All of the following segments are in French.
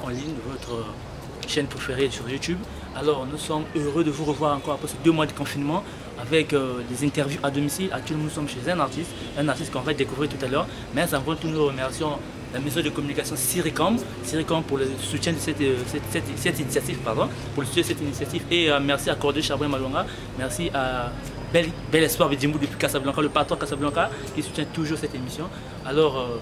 en ligne, votre chaîne préférée sur YouTube. Alors nous sommes heureux de vous revoir encore après ces 2 mois de confinement avec des interviews à domicile. Actuellement nous sommes chez un artiste qu'on va découvrir tout à l'heure. Mais avant tout nous remercions la maison de communication Siricom pour le soutien de cette initiative, et merci à Cordé Chabrin Malonga, merci à Bel Espoir Bidjimou depuis Casablanca, le patron Casablanca qui soutient toujours cette émission. Alors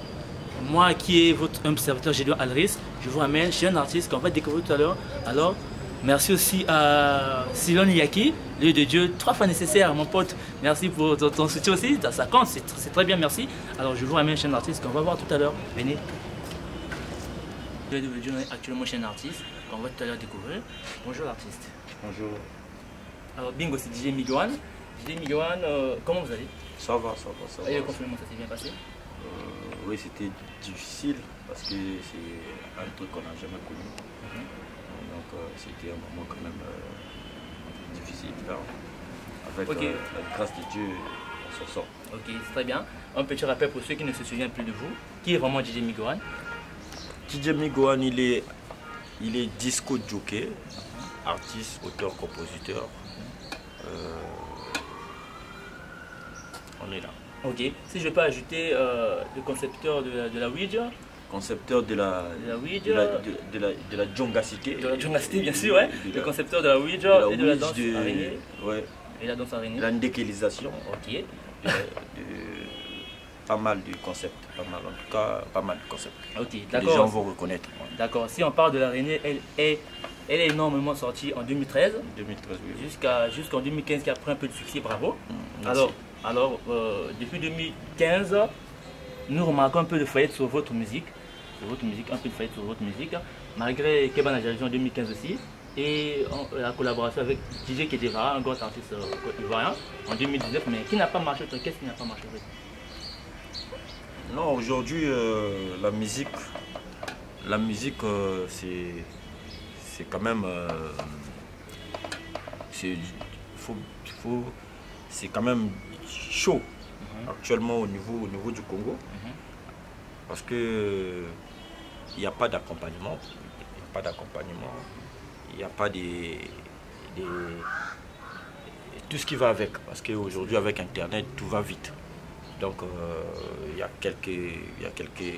moi qui est votre humble serviteur Gédéon Alris, je vous ramène chez un artiste qu'on va découvrir tout à l'heure. Alors merci aussi à Silon Yaki, l'œil de Dieu, 3 fois nécessaire mon pote. Merci pour ton soutien aussi, ça compte, c'est très bien, merci. Alors je vous ramène chez un artiste qu'on va voir tout à l'heure. Venez. L'œil de Dieu est actuellement chez un artiste qu'on va tout à l'heure découvrir. Bonjour l'artiste. Bonjour. Alors bingo, c'est DJ Miguan. DJ Miguan, comment vous allez? Ça va, ça va, ça va. Et le confinement, ça s'est bien passé? Oui, c'était difficile parce que c'est un truc qu'on n'a jamais connu. Donc c'était un moment quand même difficile. Avec la grâce de Dieu, on s'en sort. Ok, c'est très bien. Un petit rappel pour ceux qui ne se souviennent plus de vous. Qui est vraiment DJ Miguan? DJ Miguan, il est disco jockey, artiste, auteur, compositeur. On est là. Ok, si je peux ajouter le concepteur de la Ouija. Concepteur de la Ouija. De la Djongacité. De la Djongacité, bien sûr, ouais. Le concepteur de la Ouija et de la danse araignée. Ouais. Et la danse araignée. La ndékélisation. Ok. Pas mal de concepts, en tout cas, pas mal de concepts. Ok, d'accord. Les gens vont reconnaître. D'accord, si on parle de l'araignée, elle est énormément sortie en 2013. 2013, oui. Jusqu'en 2015 qui a pris un peu de succès, bravo. Merci. Alors, depuis 2015, nous remarquons un peu de faillite sur votre musique. Un peu de faillite sur votre musique. Malgré Keban Ajarji en 2015 aussi. Et la collaboration avec DJ Kedeva, un grand artiste ivoirien, en 2019. Mais qui n'a pas marché? Qu'est-ce qui n'a pas marché? Non, aujourd'hui, la musique, c'est quand même, c'est quand même chaud actuellement au niveau du Congo, parce que il n'y a pas d'accompagnement, il n'y a pas tout ce qui va avec, parce qu'aujourd'hui avec Internet tout va vite. Donc il y a quelques...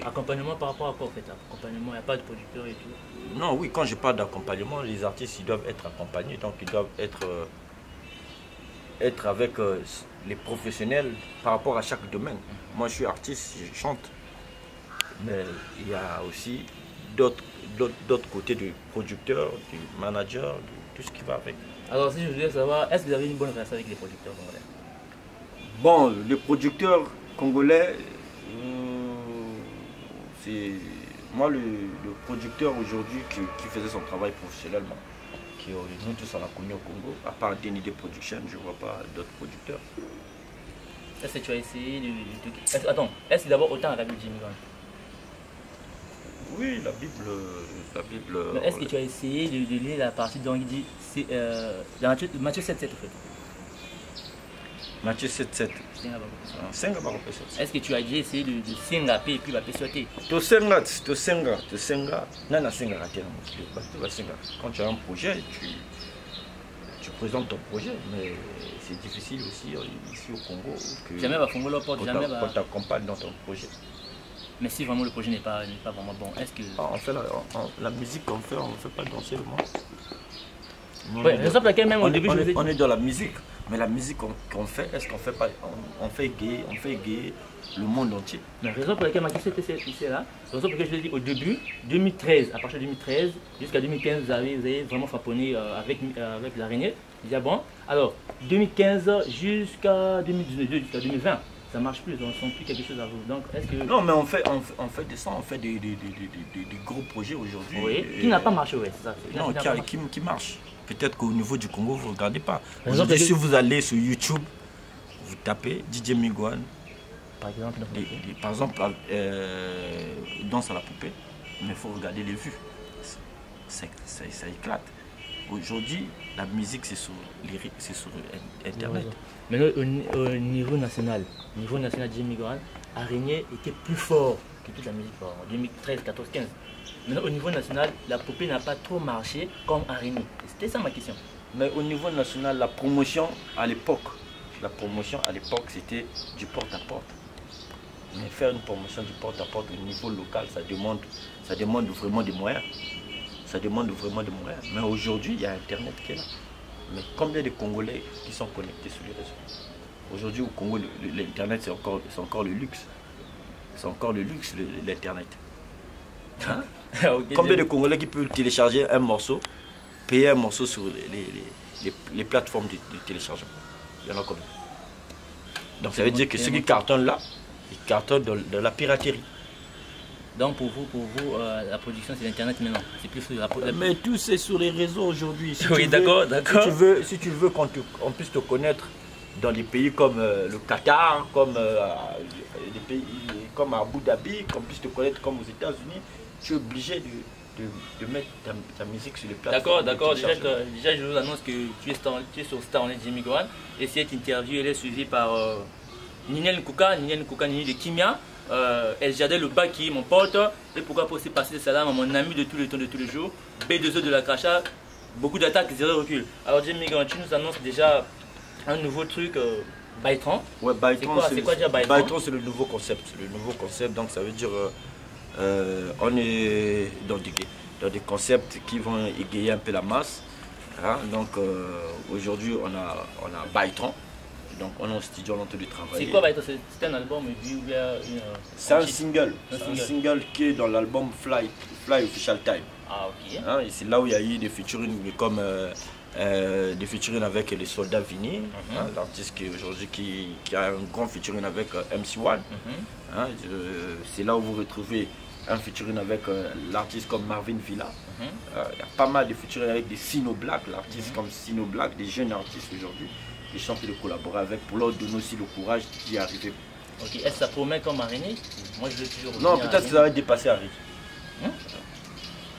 Accompagnement par rapport à quoi en fait? Accompagnement, il n'y a pas de producteur et tout? Non, oui, quand je parle d'accompagnement, les artistes ils doivent être accompagnés, donc ils doivent être avec les professionnels par rapport à chaque domaine. Moi je suis artiste, je chante, mais il y a aussi d'autres côtés de producteurs, du manager, tout ce qui va avec. Alors si je voulais savoir, est-ce que vous avez une bonne relation avec les producteurs congolais? Bon, les producteurs congolais, c'est moi le producteur aujourd'hui qui faisait son travail professionnellement, qui nous tous on l'a connu au Congo, à part DND Production, je ne vois pas d'autres producteurs. Est-ce que tu as essayé de... Attends, est-ce que d'abord autant la Bible Miguan? Oui, la Bible... Est-ce que tu as essayé de lire la partie dont il dit... Matthieu 7,7 en fait. Matthieu 7,7. Est-ce que tu as déjà essayé de s'engaper et puis de sauter? Quand tu as un projet, tu présentes ton projet, mais c'est difficile aussi ici au Congo qu'on t'accompagne dans ton projet. Mais si vraiment le projet n'est pas vraiment bon, est-ce que... On fait la musique qu'on fait, on ne fait pas danser le monde. On est dans la musique, mais la musique qu'on fait, est-ce qu'on fait pas, on fait égayer le monde entier. La raison pour laquelle ma question était là, la raison pour laquelle je l'ai dit au début, 2013, à partir de 2013 jusqu'à 2015, vous avez vraiment frapponné avec l'araignée. Je dis, ah bon, alors 2015 jusqu'à 2019, jusqu'à 2020, ça marche plus, on ne sent plus quelque chose à vous. Donc, est-ce que... Non, mais on fait des gros projets aujourd'hui. Oui, qui n'a pas marché, oui, c'est ça. Non, qui marche. Peut-être qu'au niveau du Congo, vous ne regardez pas. Aujourd'hui, si vous allez sur YouTube, vous tapez DJ Miguan. Par exemple, Danse à la poupée. Mais il faut regarder les vues. Ça éclate. Aujourd'hui, la musique, c'est sur Internet. Maintenant, au niveau national, Jimmy Goran a régné, était plus fort que toute la musique en 2013, 14, 15. Maintenant, au niveau national, la poupée n'a pas trop marché comme a régné. C'était ça ma question. Mais au niveau national, la promotion à l'époque, c'était du porte-à-porte. Mais faire une promotion du porte-à-porte au niveau local, ça demande vraiment des moyens. Mais aujourd'hui, il y a Internet qui est là. Mais combien de Congolais qui sont connectés sur les réseaux? Aujourd'hui, au Congo, l'Internet, c'est encore le luxe. C'est encore le luxe, l'Internet. Hein? Okay, combien de Congolais qui peuvent télécharger un morceau, payer un morceau sur les plateformes de téléchargement? Il y en a combien? Donc ça veut dire que ceux qui cartonnent là, ils cartonnent dans la piraterie. Donc pour vous la production c'est l'Internet maintenant. C'est plus la Mais tout c'est sur les réseaux aujourd'hui. Si oui, d'accord. Si tu veux qu'on puisse te connaître dans des pays comme le Qatar, comme des pays comme Abu Dhabi, qu'on puisse te connaître comme aux États-Unis, tu es obligé de mettre ta musique sur les plateformes. D'accord. Déjà, je vous annonce que tu es sur Star Online Jimmy Goran. Et cette interview elle est suivie par Ninel Nkouka, Nini de Kimia. El Jadel le Baki, mon pote, et pourquoi pas aussi passer salam à mon ami de tout le temps, de tous les jours, B2E de la Cracha, beaucoup d'attaques, zéro recul. Alors Jimmy Goran, tu nous annonces déjà un nouveau truc, Baitran. Ouais, Baitran, c'est quoi déjà Baitran? Baitran, c'est le nouveau concept, donc ça veut dire on est dans des concepts qui vont égayer un peu la masse. Hein? Donc aujourd'hui on a Baitran. Donc on est au studio, on est en train de travailler. C'est quoi Baitran? C'est un album c'est un single. C'est un single qui est dans l'album Fly Official Time. Ah ok. Hein? Et c'est là où il y a eu des featuring comme des featuring avec les Soldats Vini, hein, l'artiste qui a un grand featuring avec MC1. Hein? C'est là où vous retrouvez un featuring avec l'artiste comme Marvin Villa. Il y a pas mal de featuring avec des Sino Black, l'artiste comme Sino Black, des jeunes artistes aujourd'hui. Ils sont de collaborer avec pour leur donner aussi le courage d'y arriver. Ok, est-ce que ça promet comme Aréné? Moi je veux toujours. Non, peut-être que ça va dépasser Aréné.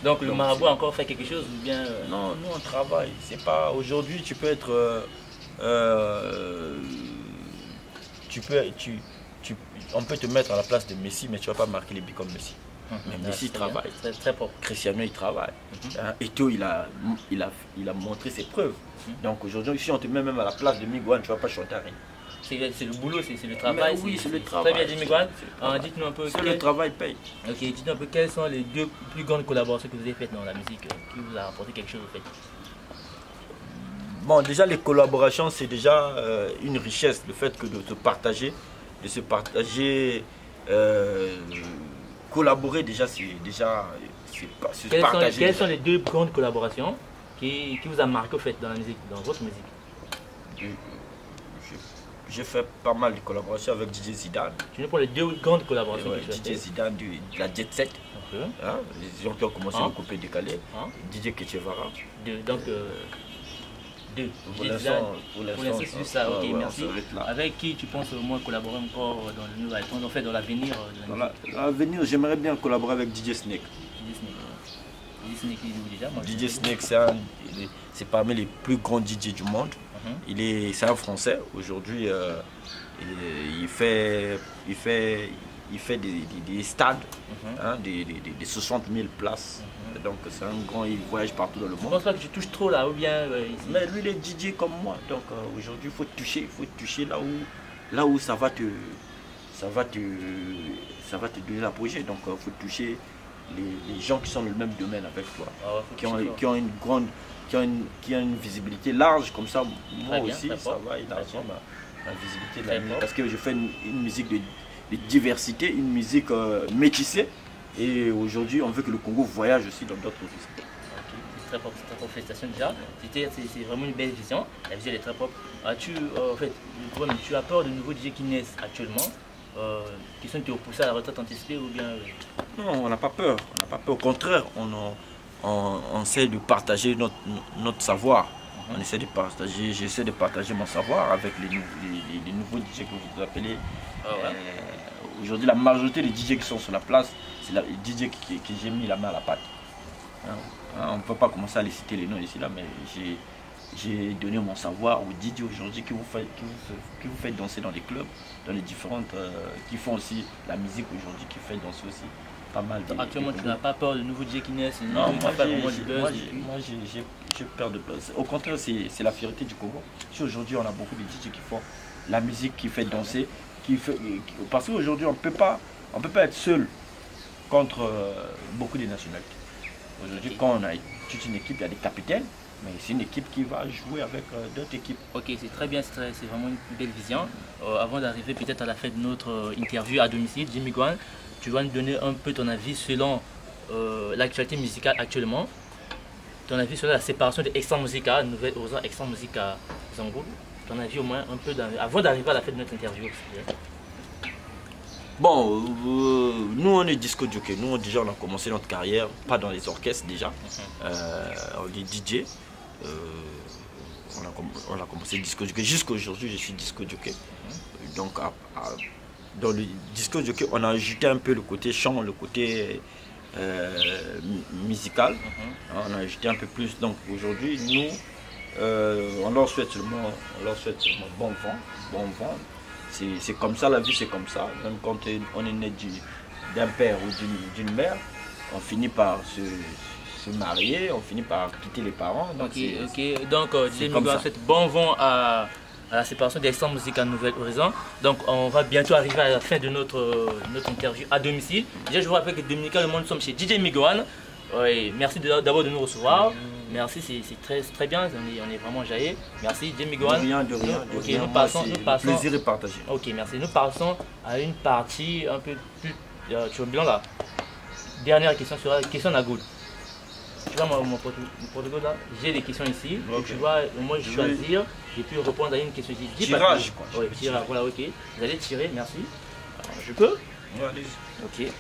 Donc le marabout a encore fait quelque chose ou bien Non, nous on travaille. C'est pas aujourd'hui tu peux être on peut te mettre à la place de Messi, mais tu vas pas marquer les buts comme Messi. Mais Messi travaille. Très propre. Cristiano il travaille. Eto'o il a montré ses preuves. Donc aujourd'hui, si on te met même à la place de Miguel, tu ne vas pas chanter à rien. C'est le boulot, c'est le travail. Oui, c'est le travail. Très bien dit Miguel. Dites-nous un peu. Le travail paye. Ok, dites-nous un peu quelles sont les deux plus grandes collaborations que vous avez faites dans la musique, qui vous a rapporté quelque chose au fait. Bon, déjà les collaborations, c'est déjà une richesse, le fait que de se partager, collaborer déjà, c'est se partager. Quelles sont les deux grandes collaborations qui vous a marqué au fait dans la musique, dans votre musique? J'ai fait pas mal de collaborations avec DJ Zidane. Tu nous prends les deux grandes collaborations que DJ Zidane de la Jet Set. Hein, les gens qui ont commencé à couper décalé. DJ Ketchevara. Donc deux. Pour l'instant, c'est juste ça. Ok, merci. Avec qui tu penses au moins collaborer encore dans le nouvel temps, en fait dans l'avenir? Dans l'avenir, j'aimerais bien collaborer avec DJ Snake. DJ Snake, c'est parmi les plus grands DJ du monde. C'est un Français. Aujourd'hui, il fait des stades, hein, des 60 000 places. Donc c'est un grand, il voyage partout dans le monde. Je pense pas que tu touches trop là ou bien ici. Mais lui il est DJ comme moi. Donc aujourd'hui il faut toucher là où ça va te donner l'apogée. Donc il faut toucher les gens qui sont dans le même domaine avec toi, qui ont une visibilité large comme ça. Moi aussi, ça va élargir ma visibilité de la musique. Parce que je fais une musique de diversité, une musique métissée. Et aujourd'hui, on veut que le Congo voyage aussi dans d'autres musiques. C'est très propre, félicitations déjà. C'est vraiment une belle vision. La vision est très propre. Tu as peur de nouveaux DJ qui naissent actuellement, qui sont poussés à la retraite anticipée ou bien Non, on n'a pas peur. Au contraire, on essaie de partager notre savoir. On essaie de partager, j'essaie de partager mon savoir avec les nouveaux DJ que vous appelez. Aujourd'hui, la majorité des DJ qui sont sur la place, c'est les DJ qui j'ai mis la main à la pâte. On ne peut pas commencer à les citer les noms ici, là, mais j'ai donné mon savoir aux DJ aujourd'hui qui vous faites danser dans les clubs, dans les différentes, qui font aussi la musique aujourd'hui, qui fait danser aussi pas mal. Actuellement, tu n'as pas peur de nouveaux DJ qui naissent? Non, moi j'ai peur de buzz. Au contraire, c'est la fierté du Congo. Si aujourd'hui on a beaucoup de DJ qui font la musique qui fait danser, parce qu'aujourd'hui on ne peut pas être seul contre beaucoup de nationalités. Aujourd'hui, quand on a toute une équipe, il y a des capitaines. Mais c'est une équipe qui va jouer avec d'autres équipes. Ok, c'est très bien, c'est vraiment une belle vision. Avant d'arriver peut-être à la fin de notre interview à domicile, Jimmy Guan, tu vas nous donner un peu ton avis selon l'actualité musicale actuellement. Ton avis sur la séparation de Extra Musica, Nouvelle Horizon Extra Musica Zango. Ton avis au moins un peu avant d'arriver à la fin de notre interview. Bon, nous on est disco jockey. Nous déjà on a commencé notre carrière, pas dans les orchestres déjà. On est DJ. On a commencé disco jockey. Jusqu'à aujourd'hui je suis disco jockey. Donc dans le disco jockey on a ajouté un peu le côté chant, le côté musical. On a ajouté un peu plus. Donc aujourd'hui nous on leur souhaite seulement bon vent. C'est comme ça, la vie c'est comme ça. Même quand on est né d'un père ou d'une mère, on finit par se marier, on finit par quitter les parents. Donc donc Jimmy souhaite bon vent à la séparation des Extra Musica Nouvelle Horizon. Donc on va bientôt arriver à la fin de notre interview à domicile. Déjà je vous rappelle que Dominica Le Monde, nous sommes chez DJ Miguan. Merci d'abord de nous recevoir. Merci, c'est très bien, on est vraiment jaillé. Merci, Jimmy Guan. De rien. Nous passons. Plaisir est partagé. Ok, merci. Nous passons à une partie un peu plus turbulente là. Dernière question sera la question d'Agoud. Tu vois mon protocole là, j'ai des questions ici. Donc tu vas au moins choisir et puis répondre à une question. Tirage quoi. Oui, tirage, voilà, ok. Vous allez tirer, merci. Alors, je peux? Oui, allez-y. Ok.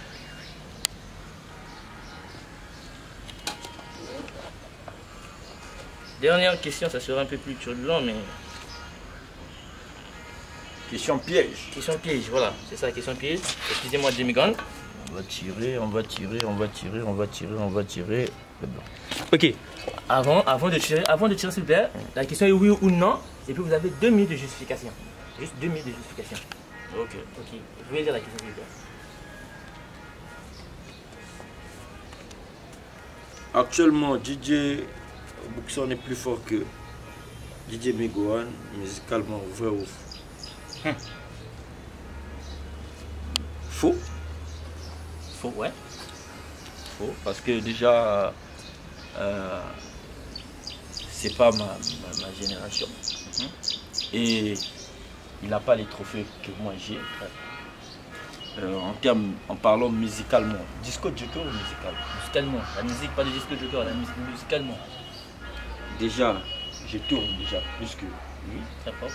Dernière question, ça sera un peu plus turbulent, mais... Question piège. Question piège, voilà, c'est ça la question piège. Excusez-moi, Jimmy Guan. On va tirer. Ok, avant de tirer s'il vous plaît, la question est oui ou non, et puis vous avez 2 minutes de justification. Juste 2 minutes de justification. Ok. Vous pouvez lire la question s'il vous plaît. Actuellement, DJ Boukson est plus fort que DJ Miguan, musicalement, vrai ou faux? Faux. Faux, ouais. Faux, parce que déjà, c'est pas ma génération. Et il n'a pas les trophées que moi j'ai. En parlant musicalement, disco joker ou musical? Musicalement, la musique, pas de disco joker, la musique musicalement. Déjà, je tourne déjà plus que lui. Très fort.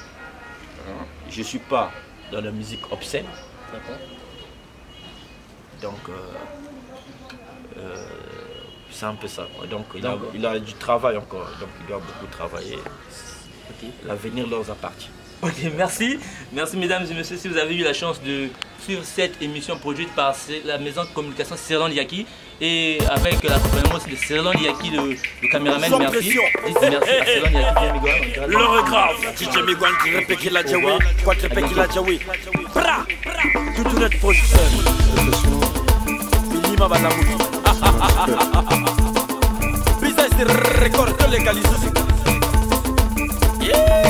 Je suis pas dans la musique obscène. Très fort. Donc, c'est un peu ça. Donc, il a du travail encore. Donc, il doit beaucoup travailler. L'avenir leur appartient. Ok, merci. Merci mesdames et messieurs si vous avez eu la chance de suivre cette émission produite par la maison de communication Serlan Yaki et avec l'accompagnement aussi de Serlan Yaki, le caméraman. Merci. Merci à Serlan Yaki. Le regard, DJ Miguan qui répète la Djaoui, quoi qui répète la Djaoui. Bra, tout notre position. Bilima Banamoudi. Business record légalisé. Yeah.